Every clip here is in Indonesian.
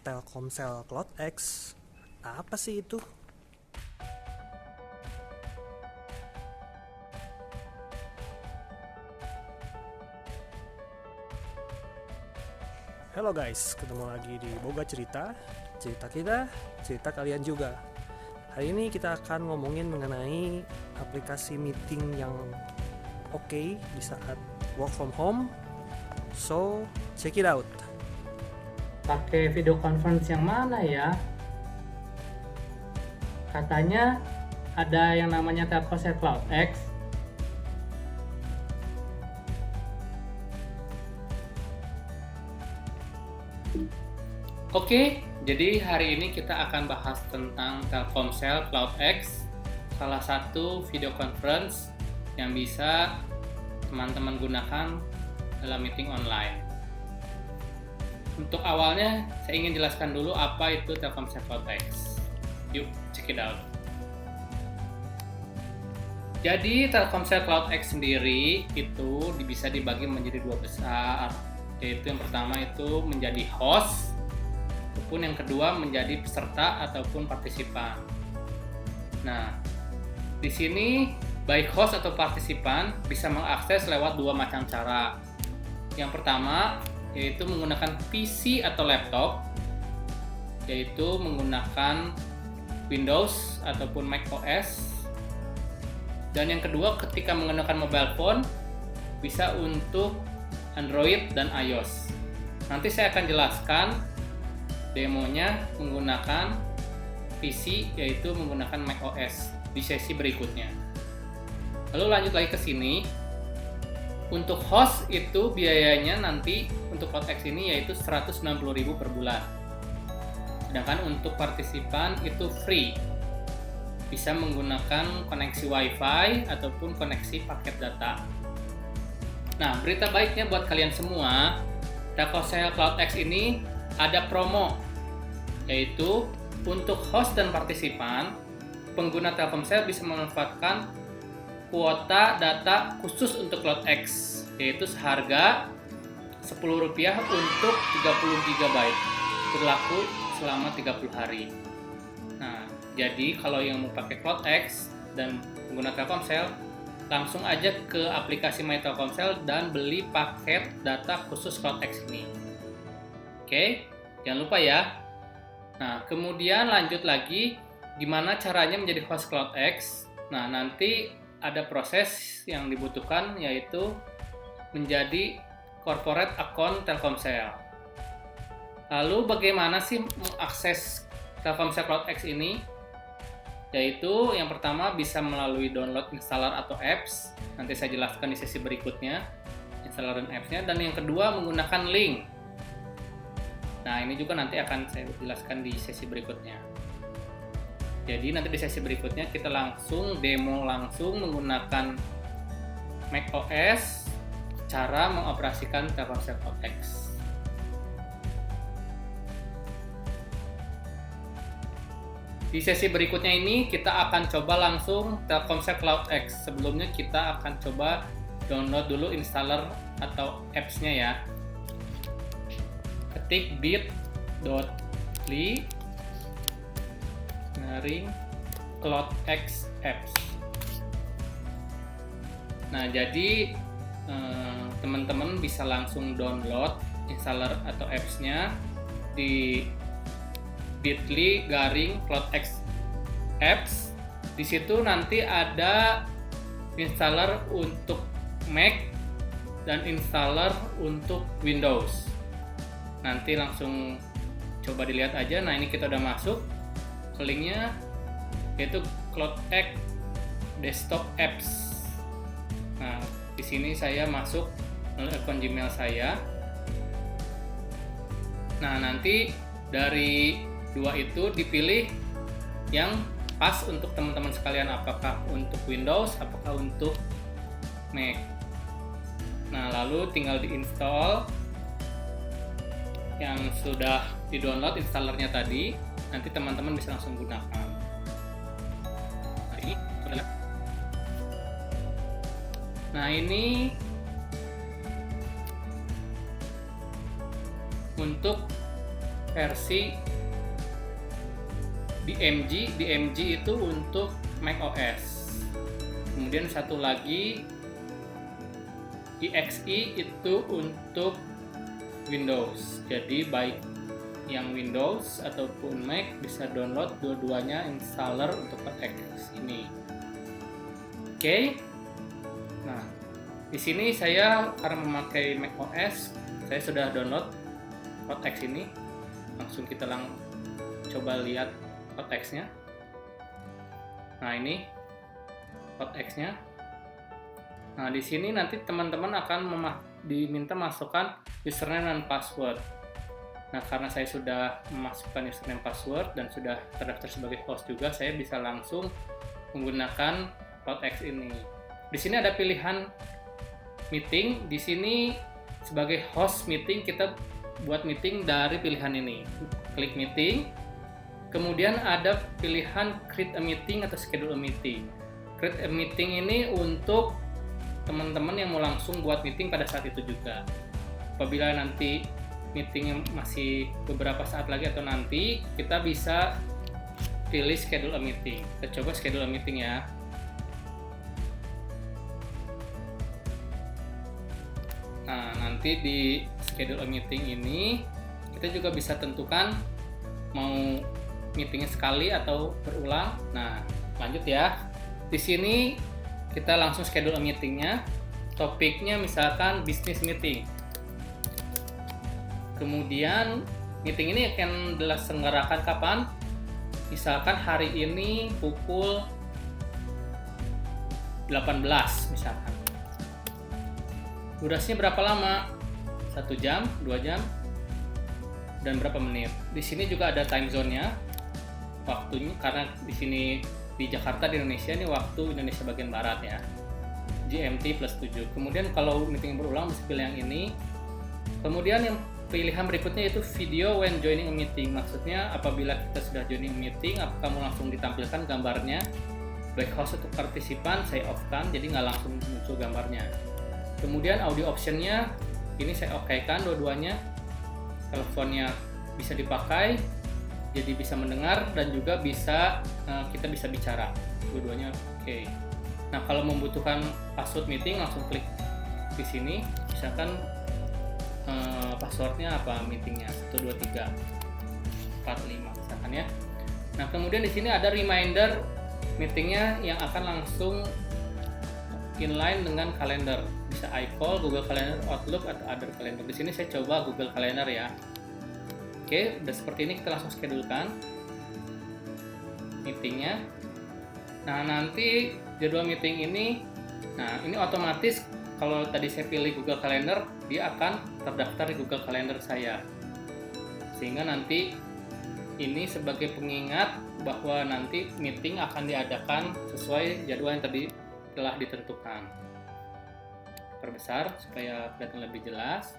Telkomsel Cloud X. Apa sih itu? Halo guys, ketemu lagi di Boga Cerita. Cerita kita, cerita kalian juga. Hari ini kita akan ngomongin mengenai aplikasi meeting yang oke di saat work from home. So, check it out. Pakai video conference yang mana ya? Katanya ada yang namanya Telkomsel Cloud X. Oke, jadi hari ini kita akan bahas tentang Telkomsel Cloud X, salah satu video conference yang bisa teman-teman gunakan dalam meeting online. Untuk awalnya, saya ingin jelaskan dulu apa itu Telkomsel Cloud X. Yuk, check it out. Jadi, Telkomsel Cloud X sendiri itu bisa dibagi menjadi dua besar, yaitu yang pertama itu menjadi host, ataupun yang kedua menjadi peserta ataupun partisipan. Nah, di sini baik host atau partisipan bisa mengakses lewat dua macam cara. Yang pertama yaitu menggunakan PC atau laptop, yaitu menggunakan Windows ataupun Mac OS. Dan yang kedua ketika menggunakan mobile phone bisa untuk Android dan iOS. Nanti saya akan jelaskan demonya menggunakan PC, yaitu menggunakan macOS di sesi berikutnya. Lalu lanjut lagi ke sini. Untuk host itu biayanya nanti untuk Cloud X ini yaitu 190.000 per bulan. Sedangkan untuk partisipan itu free. Bisa menggunakan koneksi WiFi ataupun koneksi paket data. Nah, berita baiknya buat kalian semua, Telkomsel Cloud X ini ada promo, yaitu untuk host dan partisipan, pengguna Telkomsel bisa memanfaatkan kuota data khusus untuk Cloud X, yaitu seharga Rp10 untuk 30 GB, berlaku selama 30 hari. Nah, jadi kalau yang mau pakai Cloud X dan pengguna Telkomsel, langsung aja ke aplikasi My Telkomsel dan beli paket data khusus Cloud X ini. Oke, jangan lupa ya. Nah, kemudian lanjut lagi, gimana caranya menjadi host Cloud X? Nah, nanti ada proses yang dibutuhkan, yaitu menjadi corporate account Telkomsel. Lalu bagaimana sih mengakses Telkomsel Cloud X ini? Yaitu yang pertama bisa melalui download installer atau apps. Nanti saya jelaskan di sesi berikutnya, installer dan apps-nya. Dan yang kedua menggunakan link. Nah, ini juga nanti akan saya jelaskan di sesi berikutnya. Jadi nanti di sesi berikutnya kita langsung demo langsung menggunakan macOS, cara mengoperasikan Telkomsel Cloud X. Di sesi berikutnya ini kita akan coba langsung Telkomsel Cloud X. Sebelumnya kita akan coba download dulu installer atau apps-nya ya. Ketik bit.ly Cloud X apps. Nah, jadi teman-teman bisa langsung download installer atau apps-nya di bit.ly Cloud X apps. Di situ nanti ada installer untuk Mac dan installer untuk Windows. Nanti langsung coba dilihat aja. Nah, ini kita udah masuk ke linknya, yaitu Cloud X Desktop Apps. Nah, di sini saya masuk melalui akun Gmail saya. Nah, nanti dari dua itu dipilih yang pas untuk teman-teman sekalian, apakah untuk Windows, apakah untuk Mac. Nah, lalu tinggal diinstal yang sudah di-download installernya tadi, nanti teman-teman bisa langsung gunakan. Nah, ini untuk versi DMG. DMG itu untuk macOS. Kemudian satu lagi EXE itu untuk Windows. Jadi baik yang Windows ataupun Mac bisa download dua-duanya installer untuk CloudX ini. Oke. Nah, di sini saya karena memakai macOS, saya sudah download CloudX ini. Langsung kita coba lihat CloudX-nya. Nah, ini CloudX-nya. Nah, di sini nanti teman-teman akan diminta masukkan username dan password. Nah, karena saya sudah memasukkan username password dan sudah terdaftar sebagai host juga, saya bisa langsung menggunakan CloudX ini. Di sini ada pilihan meeting. Di sini sebagai host meeting kita buat meeting dari pilihan ini. Klik meeting. Kemudian ada pilihan create a meeting atau schedule a meeting. Create a meeting ini untuk teman-teman yang mau langsung buat meeting pada saat itu juga. Apabila nanti meetingnya masih beberapa saat lagi atau nanti, kita bisa pilih schedule a meeting. Kita coba schedule a meeting ya. Nah, nanti di schedule a meeting ini kita juga bisa tentukan mau meetingnya sekali atau berulang. Nah, lanjut ya. Di sini kita langsung schedule a meetingnya. Topiknya misalkan business meeting. Kemudian meeting ini akan diselenggarakan kapan? Misalkan hari ini pukul 18 misalkan. Durasinya berapa lama? 1 jam, 2 jam, dan berapa menit? Di sini juga ada time zone-nya. Waktunya karena di sini di Jakarta di Indonesia ini waktu Indonesia bagian barat ya. GMT +7. Kemudian kalau meeting berulang bisa pilih yang ini. Kemudian yang pilihan berikutnya yaitu video when joining a meeting. Maksudnya apabila kita sudah joining a meeting, apakah kamu langsung ditampilkan gambarnya? Baik host atau partisipan saya off-kan, jadi nggak langsung muncul gambarnya. Kemudian audio optionnya ini saya oke-kan dua-duanya. Teleponnya bisa dipakai, jadi bisa mendengar dan juga bisa kita bisa bicara. Dua-duanya oke. Nah, kalau membutuhkan password meeting langsung klik di sini. Misalkan passwordnya apa meetingnya 1 2 3 4 5 misalkan ya. Nah, kemudian di sini ada reminder meetingnya yang akan langsung inline dengan kalender. Bisa iCall, Google Calendar, Outlook atau other calendar. Di sini saya coba Google Calendar ya. Oke, udah seperti ini kita langsung schedulekan meetingnya. Nah, nanti jadwal meeting ini, nah ini otomatis kalau tadi saya pilih Google Calendar, dia akan terdaftar di Google Calendar saya. Sehingga nanti ini sebagai pengingat bahwa nanti meeting akan diadakan sesuai jadwal yang tadi telah ditentukan. Perbesar supaya kelihatan lebih jelas.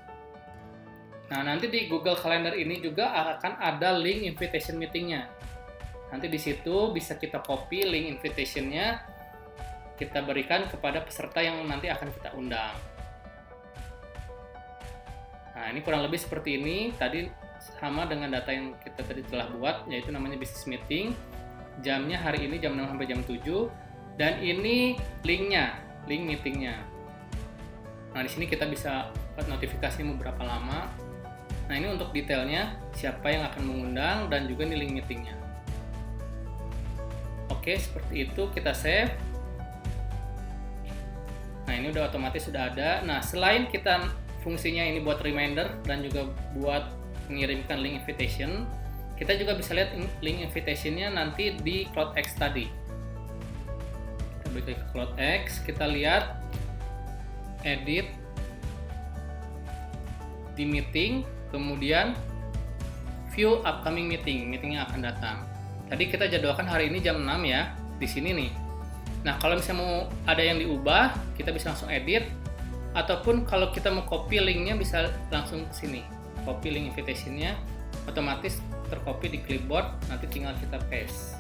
Nah, nanti di Google Calendar ini juga akan ada link invitation meetingnya. Nanti di situ bisa kita copy link invitation-nya, kita berikan kepada peserta yang nanti akan kita undang. Nah, ini kurang lebih seperti ini. Tadi sama dengan data yang kita tadi telah buat, yaitu namanya business meeting. Jamnya hari ini jam 6 sampai jam 7. Dan ini linknya, link meetingnya. Nah, di sini kita bisa buat notifikasi mau berapa lama. Nah, ini untuk detailnya, siapa yang akan mengundang dan juga ini link meetingnya. Oke, seperti itu kita save. Nah, ini udah otomatis sudah ada. Nah, selain kita fungsinya ini buat reminder dan juga buat mengirimkan link invitation, kita juga bisa lihat link invitation-nya nanti di CloudX tadi. Kita balik ke CloudX, kita lihat edit di meeting, kemudian view upcoming meeting, meetingnya akan datang. Tadi kita jadwalkan hari ini jam 6 ya, di sini nih. Nah, kalau misalnya mau ada yang diubah, kita bisa langsung edit, ataupun kalau kita mau copy linknya bisa langsung ke sini. Copy link invitation-nya, otomatis tercopy di clipboard, nanti tinggal kita paste.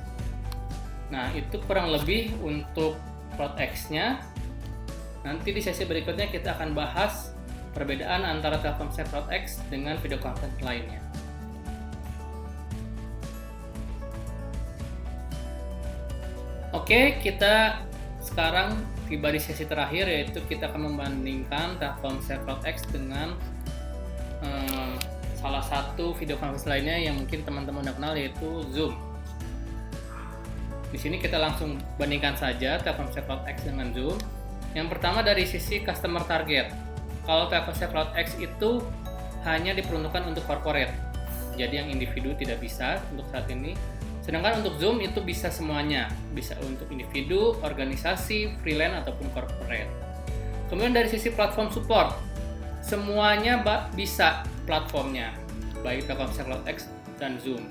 Nah, itu kurang lebih untuk CloudX-nya. Nanti di sesi berikutnya kita akan bahas perbedaan antara Telkomsel CloudX dengan video conference lainnya. Oke, kita sekarang tiba di sesi terakhir, yaitu kita akan membandingkan Telkomsel Cloud X dengan salah satu video conference lainnya yang mungkin teman-teman udah kenal, yaitu Zoom. Di sini kita langsung bandingkan saja Telkomsel Cloud X dengan Zoom. Yang pertama dari sisi customer target. Kalau Telkomsel Cloud X itu hanya diperuntukkan untuk corporate, jadi yang individu tidak bisa untuk saat ini. Sedangkan untuk Zoom itu bisa semuanya, bisa untuk individu, organisasi, freelance, ataupun corporate. Kemudian dari sisi platform support, semuanya bisa platformnya, baik Telkomsel Cloud X dan Zoom,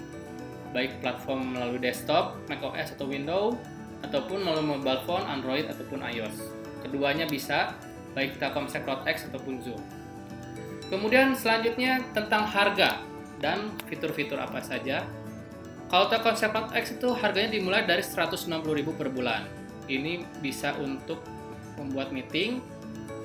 baik platform melalui desktop, macOS atau Windows, ataupun melalui mobile phone, Android ataupun iOS. Keduanya bisa, baik Telkomsel Cloud X ataupun Zoom. Kemudian selanjutnya tentang harga dan fitur-fitur apa saja. Kalau Telkomsel Cloud X itu harganya dimulai dari 160.000 per bulan. Ini bisa untuk membuat meeting,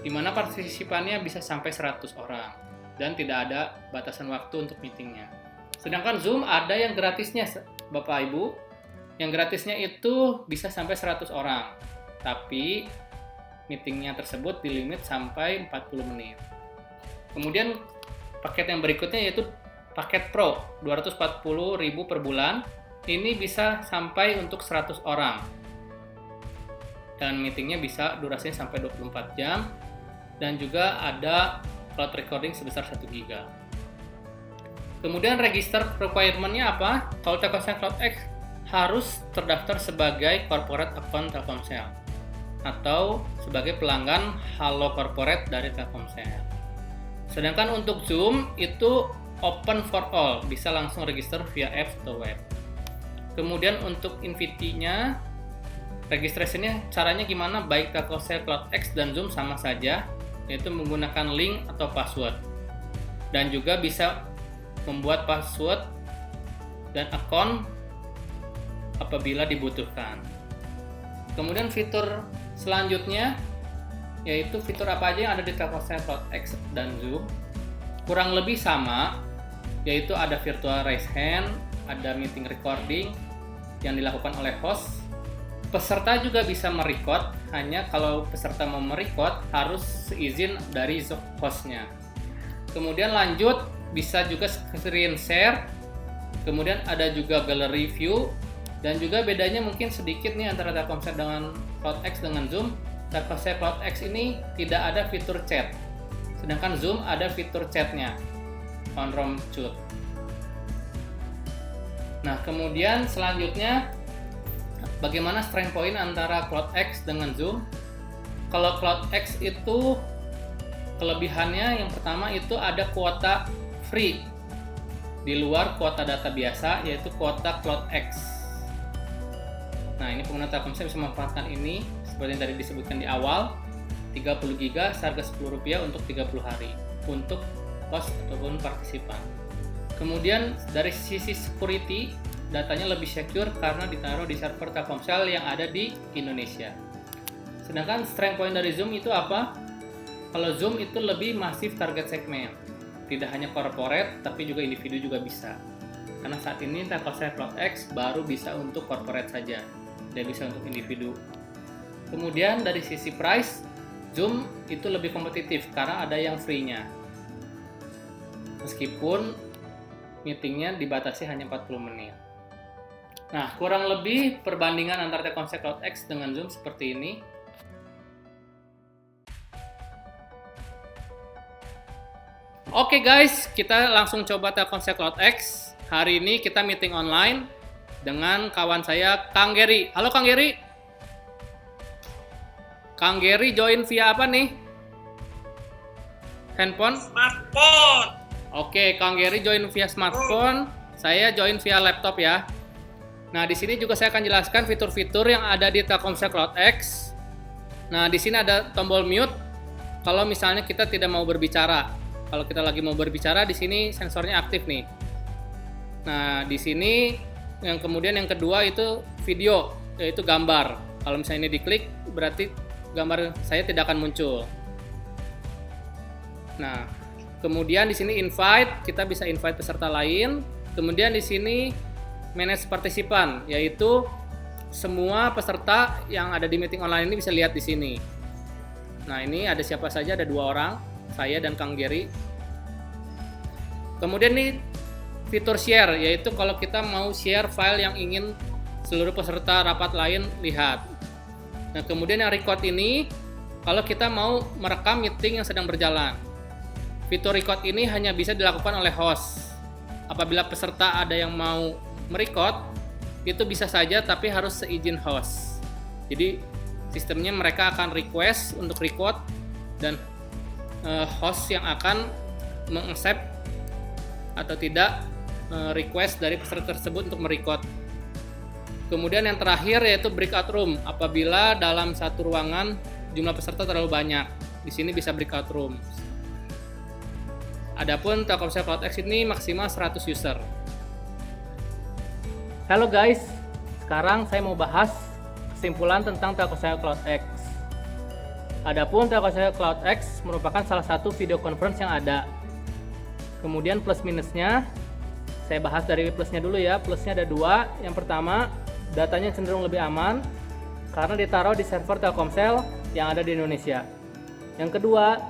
di mana partisipannya bisa sampai 100 orang dan tidak ada batasan waktu untuk meetingnya. Sedangkan Zoom ada yang gratisnya, Bapak Ibu. Yang gratisnya itu bisa sampai 100 orang, tapi meetingnya tersebut dilimit sampai 40 menit. Kemudian paket yang berikutnya yaitu paket Pro, 240.000 per bulan. Ini bisa sampai untuk 100 orang. Dan meetingnya bisa durasinya sampai 24 jam. Dan juga ada cloud recording sebesar 1 GB. Kemudian register requirement-nya apa? Kalau Telkomsel Cloud X harus terdaftar sebagai corporate account Telkomsel atau sebagai pelanggan Halo Corporate dari Telkomsel. Sedangkan untuk Zoom itu open for all, bisa langsung register via apps atau web. Kemudian untuk invite-nya, registrasinya caranya gimana? Baik Telkomsel Cloud X dan Zoom sama saja, yaitu menggunakan link atau password. Dan juga bisa membuat password dan akun apabila dibutuhkan. Kemudian fitur selanjutnya yaitu fitur apa aja yang ada di Telkomsel Cloud X dan Zoom. Kurang lebih sama, yaitu ada virtual raise hand, ada meeting recording yang dilakukan oleh host. Peserta juga bisa merecord, hanya kalau peserta mau merecord harus seizin dari hostnya. Kemudian lanjut, bisa juga screen share, kemudian ada juga gallery view, dan juga bedanya mungkin sedikit nih antara Telkomsel dengan Cloud X dengan Zoom. Telkomsel Cloud X ini tidak ada fitur chat, sedangkan Zoom ada fitur chatnya, on room chat. Nah, kemudian selanjutnya bagaimana strength point antara Cloud X dengan Zoom? Kalau Cloud X itu kelebihannya yang pertama itu ada kuota free di luar kuota data biasa, yaitu kuota Cloud X. Nah, ini pengguna Telkomsel bisa memanfaatkan ini seperti yang tadi disebutkan di awal, 30 GB seharga Rp10 untuk 30 hari untuk host ataupun partisipan. Kemudian dari sisi security, datanya lebih secure karena ditaruh di server Telkomsel yang ada di Indonesia. Sedangkan strength point dari Zoom itu apa? Kalau Zoom itu lebih masif target segmen, tidak hanya corporate tapi juga individu juga bisa. Karena saat ini Telkomsel Cloud X baru bisa untuk corporate saja, tidak bisa untuk individu. Kemudian dari sisi price, Zoom itu lebih kompetitif karena ada yang free-nya. Meskipun meetingnya dibatasi hanya 40 menit. Nah, kurang lebih perbandingan antara Telkomsel Cloud X dengan Zoom seperti ini. Oke guys, kita langsung coba Telkomsel Cloud X. Hari ini kita meeting online dengan kawan saya, Kang Gary. Halo Kang Gary. Kang Gary join via apa nih? Handphone? Smartphone. Oke, Kang Gary join via smartphone. Saya join via laptop ya. Nah, di sini juga saya akan jelaskan fitur-fitur yang ada di Telkomsel Cloud X. Nah, di sini ada tombol mute. Kalau misalnya kita tidak mau berbicara. Kalau kita lagi mau berbicara, di sini sensornya aktif nih. Nah, di sini yang kemudian yang kedua itu video, yaitu gambar. Kalau misalnya ini diklik, berarti gambar saya tidak akan muncul. Nah, kemudian di sini invite, kita bisa invite peserta lain. Kemudian di sini manage partisipan, yaitu semua peserta yang ada di meeting online ini bisa lihat di sini. Nah, ini ada siapa saja, ada 2 orang, saya dan Kang Gary. Kemudian nih fitur share, yaitu kalau kita mau share file yang ingin seluruh peserta rapat lain lihat. Nah, kemudian yang record ini kalau kita mau merekam meeting yang sedang berjalan. Fitur record ini hanya bisa dilakukan oleh host. Apabila peserta ada yang mau merecord, itu bisa saja tapi harus seizin host. Jadi sistemnya mereka akan request untuk record dan host yang akan mengaccept atau tidak request dari peserta tersebut untuk merecord. Kemudian yang terakhir yaitu breakout room. Apabila dalam satu ruangan jumlah peserta terlalu banyak, di sini bisa breakout room. Adapun Telkomsel Cloud X ini maksimal 100 user. Halo guys, sekarang saya mau bahas kesimpulan tentang Telkomsel Cloud X. Adapun Telkomsel Cloud X merupakan salah satu video conference yang ada. Kemudian plus minusnya, saya bahas dari plusnya dulu ya. Plusnya ada 2. Yang pertama, datanya cenderung lebih aman karena ditaruh di server Telkomsel yang ada di Indonesia. Yang kedua,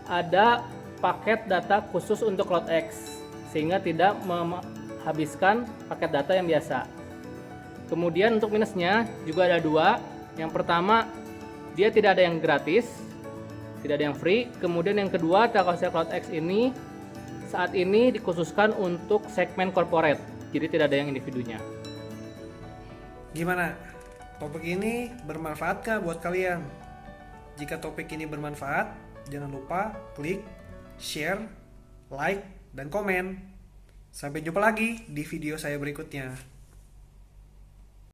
ada paket data khusus untuk Cloud X sehingga tidak menghabiskan paket data yang biasa. Kemudian untuk minusnya juga ada 2. Yang pertama, dia tidak ada yang gratis, tidak ada yang free. Kemudian yang kedua, Telkomsel Cloud X ini saat ini dikhususkan untuk segmen corporate, jadi tidak ada yang individunya. Gimana? Topik ini bermanfaat nggak buat kalian? Jika topik ini bermanfaat, jangan lupa klik, share, like, dan komen. Sampai jumpa lagi di video saya berikutnya.